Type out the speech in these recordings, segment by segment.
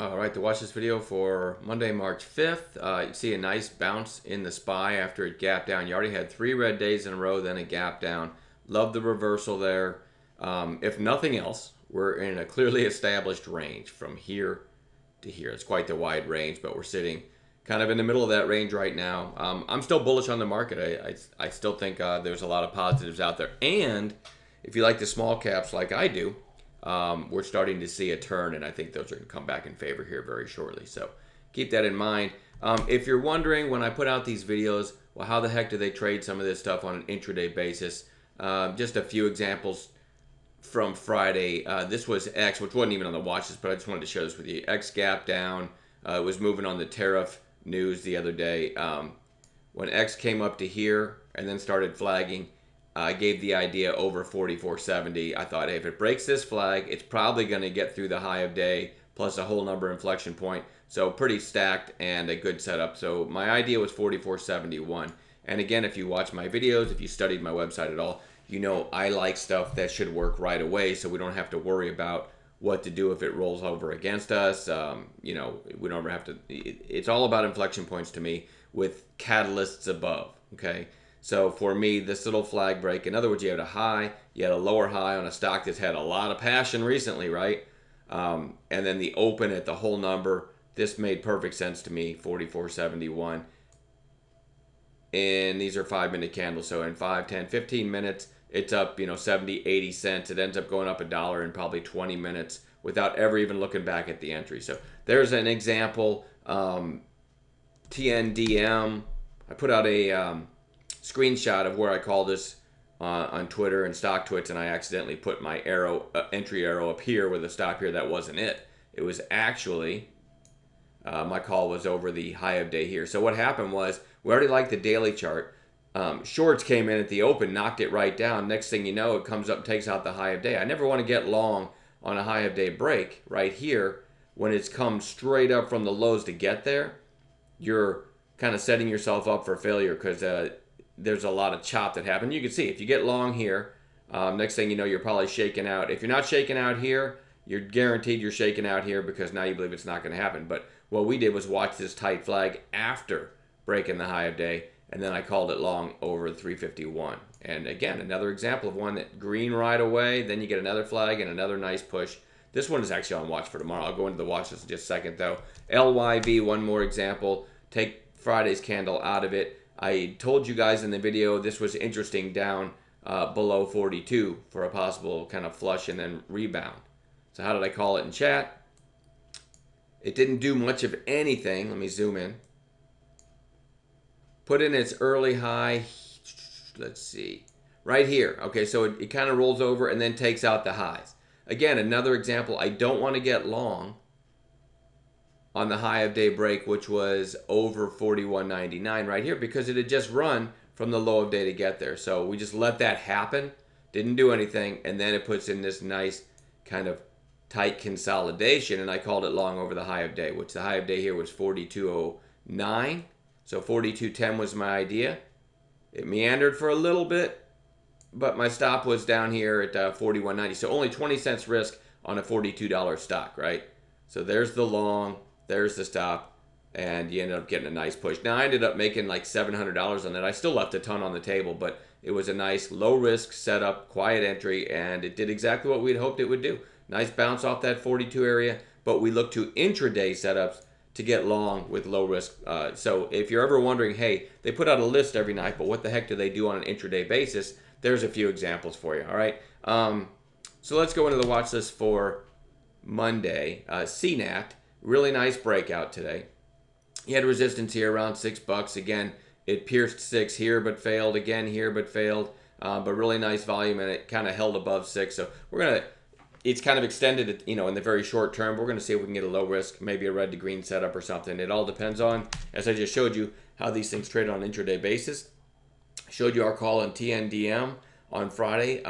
All right, to watch this video for Monday, March 5th, you see a nice bounce in the SPY after it gapped down. You already had 3 red days in a row, then a gap down. Love the reversal there. If nothing else, we're in a clearly established range from here to here. It's quite the wide range, but we're sitting kind of in the middle of that range right now. I'm still bullish on the market. I still think there's a lot of positives out there. And if you like the small caps like I do, we're starting to see a turn, and I think those are going to come back in favor here very shortly. So keep that in mind. If you're wondering when I put out these videos, well, how the heck do they trade some of this stuff on an intraday basis? Just a few examples from Friday. This was X, which wasn't even on the watch list, but I just wanted to share this with you. X gap down. It was moving on the tariff news the other day. When X came up to here and then started flagging, I gave the idea over 44.70. I thought, hey, if it breaks this flag, it's probably going to get through the high of day plus a whole number inflection point. So pretty stacked and a good setup. So my idea was 44.71. And again, if you watch my videos, if you studied my website at all, you know I like stuff that should work right away, so we don't have to worry about what to do if it rolls over against us. You know, we don't ever have to. It's all about inflection points to me with catalysts above. Okay. So for me, this little flag break, in other words, you had a high, you had a lower high on a stock that's had a lot of passion recently, right? And then the open at the whole number, this made perfect sense to me, 44.71. And these are 5-minute candles, so in 5, 10, 15 minutes, it's up, 70, 80 cents. It ends up going up $1 in probably 20 minutes without ever even looking back at the entry. So there's an example. TNDM, I put out a screenshot of where I call this on Twitter and Stock Twits, and I accidentally put my entry arrow up here with a stop here. That wasn't it. It was actually my call was over the high of day here. So what happened was we already liked the daily chart. Shorts came in at the open, knocked it right down. Next thing you know, it comes up and takes out the high of day. I never want to get long on a high of day break right here when it's come straight up from the lows to get there. You're kind of setting yourself up for failure because there's a lot of chop that happened. You can see if you get long here, next thing you know, you're probably shaking out. If you're not shaking out here, you're guaranteed you're shaking out here because now you believe it's not going to happen. But what we did was watch this tight flag after breaking the high of day, and then I called it long over 351. And again, another example of one that green right away, then you get another flag and another nice push. This one is actually on watch for tomorrow. I'll go into the watch list in just a second though. LYV, one more example. Take Friday's candle out of it. I told you guys in the video this was interesting down below 42 for a possible kind of flush and then rebound. So how did I call it in chat? It didn't do much of anything. Let me zoom in. Put in its early high, let's see, right here. Okay, so it kind of rolls over and then takes out the highs. Again, another example, I don't want to get long on the high of day break, which was over 41.99 right here because it had just run from the low of day to get there. So we just let that happen, didn't do anything, and then it puts in this nice kind of tight consolidation, and I called it long over the high of day, which the high of day here was 42.09. So 42.10 was my idea. It meandered for a little bit, but my stop was down here at 41.90. So only 20 cents risk on a $42 stock, right? So there's the long, there's the stop, and you ended up getting a nice push. Now I ended up making like $700 on that. I still left a ton on the table, but it was a nice low risk setup, quiet entry, and it did exactly what we'd hoped it would do. Nice bounce off that 42 area, but we look to intraday setups to get long with low risk. So if you're ever wondering, hey, they put out a list every night, but what the heck do they do on an intraday basis? There's a few examples for you, all right? So let's go into the watch list for Monday. CNAT, really nice breakout today. You had resistance here around $6. Again, it pierced 6 here but failed, again here but failed, but really nice volume, and it kind of held above 6. So we're going to, it's kind of extended, in the very short term. We're going to see if we can get a low risk, maybe a red to green setup or something. It all depends on, as I just showed you, how these things trade on an intraday basis. I showed you our call on TNDM on Friday.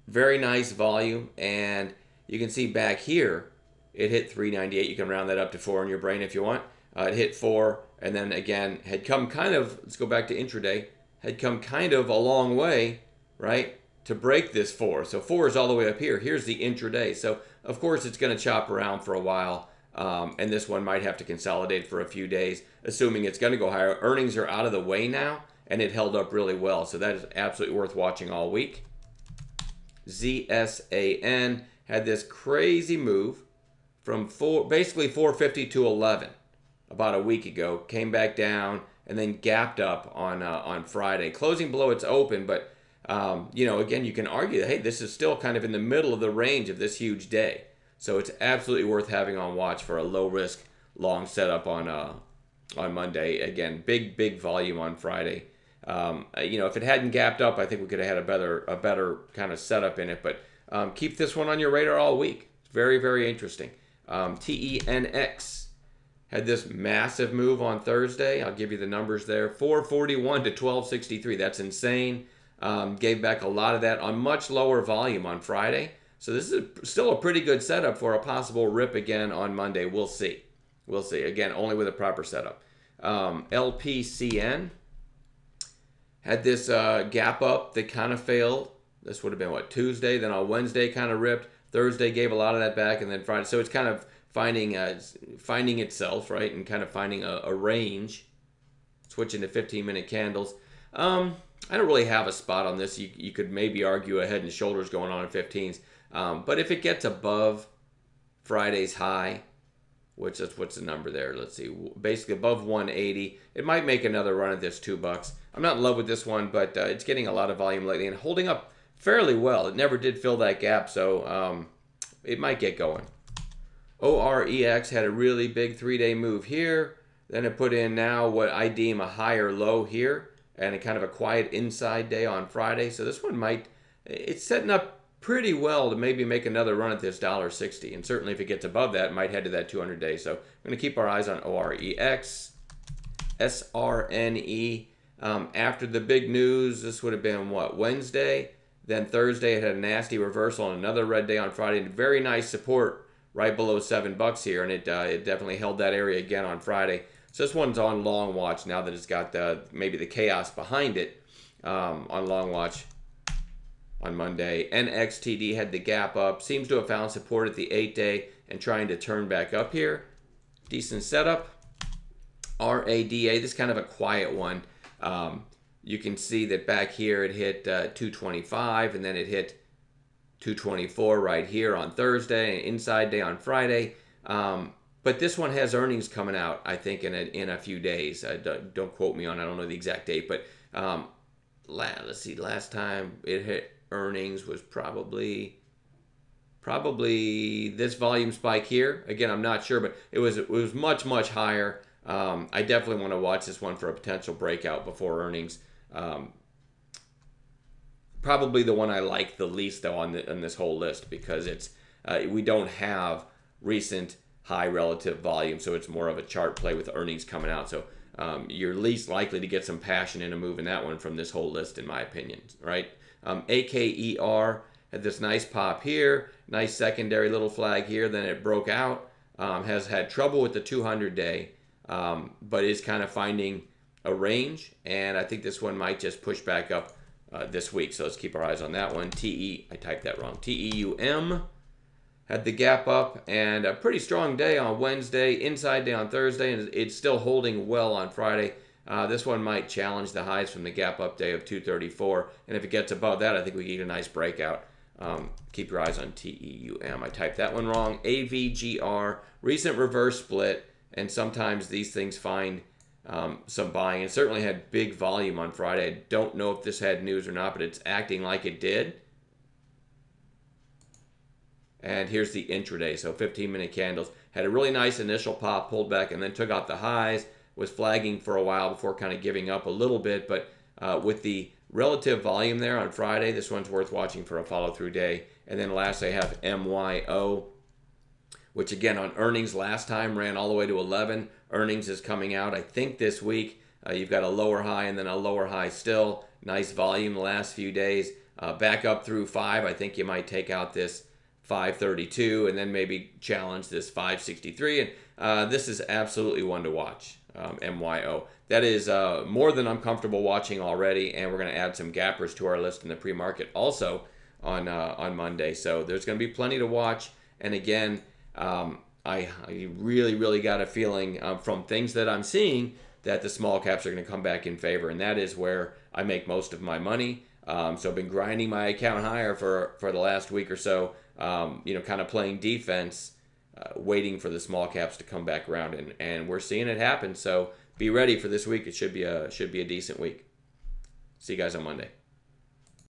Very nice volume, and you can see back here, it hit 398. You can round that up to 4 in your brain if you want. It hit 4, and then again, had come kind of, let's go back to intraday, had come kind of a long way, right, to break this 4. So 4 is all the way up here. Here's the intraday. So, of course, it's going to chop around for a while. And this one might have to consolidate for a few days, assuming it's going to go higher. Earnings are out of the way now, and it held up really well. So that is absolutely worth watching all week. ZSAN had this crazy move from basically 450 to 11 about a week ago. Came back down and then gapped up on Friday, closing below its open. But again, you can argue that, hey, this is still kind of in the middle of the range of this huge day. So it's absolutely worth having on watch for a low risk long setup on Monday. Again, big volume on Friday. If it hadn't gapped up, I think we could have had a better kind of setup in it. But keep this one on your radar all week. It's very, very interesting. TENX had this massive move on Thursday. I'll give you the numbers there. 441 to 1263. That's insane. Gave back a lot of that on much lower volume on Friday. So this is still a pretty good setup for a possible rip again on Monday. We'll see. We'll see. Again, only with a proper setup. LPCN had this gap up that kind of failed. This would have been, Tuesday? Then on Wednesday kind of ripped. Thursday gave a lot of that back, and then Friday. So it's kind of finding itself, right, and kind of finding a range. Switching to 15-minute candles. I don't really have a spot on this. You could maybe argue a head and shoulders going on in 15s. But if it gets above Friday's high, what's the number there? Let's see. Basically above 180, it might make another run at this $2. I'm not in love with this one, but it's getting a lot of volume lately and holding up fairly well. It never did fill that gap, so it might get going. OREX had a really big 3-day move here. Then it put in now what I deem a higher low here and a kind of a quiet inside day on Friday. So this one it's setting up pretty well to maybe make another run at this $1.60. And certainly if it gets above that, it might head to that 200-day. So I'm going to keep our eyes on OREX. SRNE. After the big news, this would have been, Wednesday? Then Thursday, it had a nasty reversal on another red day on Friday. Very nice support right below $7 here, and it definitely held that area again on Friday. So this one's on long watch now that it's got maybe the chaos behind it on long watch on Monday. NXTD had the gap up. Seems to have found support at the 8-day and trying to turn back up here. Decent setup. RADA, this is kind of a quiet one. You can see that back here it hit 225 and then it hit 224 right here on Thursday, inside day on Friday. But this one has earnings coming out, I think, in a few days. Don't quote me on, I don't know the exact date, but let's see, last time it hit earnings was probably this volume spike here. Again, I'm not sure, but it was much higher. I definitely want to watch this one for a potential breakout before earnings. Probably the one I like the least though on this whole list because it's we don't have recent high relative volume, so it's more of a chart play with earnings coming out. So you're least likely to get some passion in a move in that one from this whole list, in my opinion. Right? AKER had this nice pop here, nice secondary little flag here. Then it broke out. Has had trouble with the 200-day, but is kind of finding a range, and I think this one might just push back up this week. So let's keep our eyes on that one. I typed that wrong. TEUM had the gap up and a pretty strong day on Wednesday, inside day on Thursday, and it's still holding well on Friday. This one might challenge the highs from the gap up day of 234, and if it gets above that, I think we get a nice breakout. Keep your eyes on TEUM. I typed that one wrong. AVGR, recent reverse split, and sometimes these things find some buying. It certainly had big volume on Friday. I don't know if this had news or not, but it's acting like it did. And here's the intraday. So 15-minute candles. Had a really nice initial pop, pulled back, and then took out the highs. Was flagging for a while before kind of giving up a little bit. But with the relative volume there on Friday, this one's worth watching for a follow-through day. And then last I have MYO, which again on earnings last time ran all the way to 11. Earnings is coming out, I think, this week. You've got a lower high and then a lower high still. Nice volume the last few days. Back up through 5. I think you might take out this 532 and then maybe challenge this 563. And this is absolutely one to watch, MYO. That is more than I'm comfortable watching already, and we're going to add some gappers to our list in the pre-market also on Monday. So there's going to be plenty to watch. And again, I really, really got a feeling from things that I'm seeing that the small caps are going to come back in favor, and that is where I make most of my money. So I've been grinding my account higher for the last week or so, kind of playing defense, waiting for the small caps to come back around, and we're seeing it happen. So be ready for this week. It should be a decent week. See you guys on Monday.